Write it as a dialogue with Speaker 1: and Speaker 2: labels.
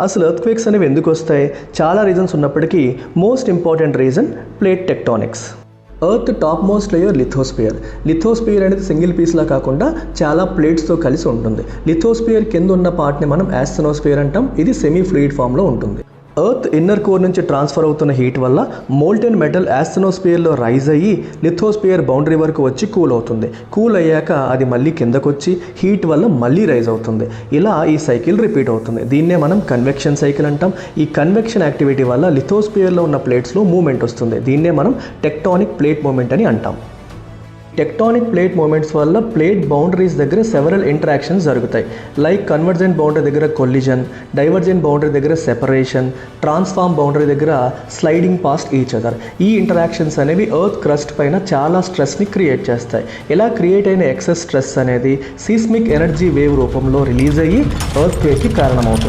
Speaker 1: అసలు ఎర్త్క్వేక్స్ అనేవి ఎందుకు వస్తాయి? చాలా రీజన్స్ ఉన్నప్పటికీ most important reason plate tectonics. Earth top most layer lithosphere. Lithosphere అనేది సింగిల్ పీస్లా కాకుండా చాలా ప్లేట్స్తో కలిసి ఉంటుంది. లిథోస్పియర్ కింద ఉన్న పార్ట్ని మనం యాస్థెనోస్పియర్ అంటాం. ఇది సెమీ ఫ్లూయిడ్ ఫామ్లో ఉంటుంది. ఎర్త్ ఇన్నర్ కోర్ నుంచి ట్రాన్స్ఫర్ అవుతున్న హీట్ వల్ల మోల్టెన్ మెటల్ యాస్థెనోస్పియర్లో రైజ్ అయ్యి లిథోస్పియర్ బౌండరీ వరకు వచ్చి కూల్ అవుతుంది. కూల్ అయ్యాక అది మళ్ళీ కిందకు వచ్చి హీట్ వల్ల మళ్ళీ రైజ్ అవుతుంది. ఇలా ఈ సైకిల్ రిపీట్ అవుతుంది. దీన్నే మనం కన్వెక్షన్ సైకిల్ అంటాం. ఈ కన్వెక్షన్ యాక్టివిటీ వల్ల లిథోస్పియర్లో ఉన్న ప్లేట్స్లో మూమెంట్ వస్తుంది. దీన్నే మనం టెక్టానిక్ ప్లేట్ మూమెంట్ అని అంటాం. టెక్టానిక్ ప్లేట్ మూమెంట్స్ వల్ల ప్లేట్ బౌండరీస్ దగ్గర సెవరల్ ఇంటరాక్షన్స్ జరుగుతాయి. లైక్ కన్వర్జెంట్ బౌండరీ దగ్గర కొల్లిజన్, డైవర్జెంట్ బౌండరీ దగ్గర సెపరేషన్, ట్రాన్స్ఫార్మ్ బౌండరీ దగ్గర స్లైడింగ్ పాస్ట్ ఈచ్ అదర్. ఈ ఇంటరాక్షన్స్ అనేవి ఎర్త్ క్రస్ట్ పైన చాలా స్ట్రెస్ని క్రియేట్ చేస్తాయి. ఇలా క్రియేట్ అయిన ఎక్సెస్ స్ట్రెస్ అనేది సీస్మిక్ ఎనర్జీ వేవ్ రూపంలో రిలీజ్ అయ్యి ఎర్త్క్వేక్కి కారణమవుతుంది.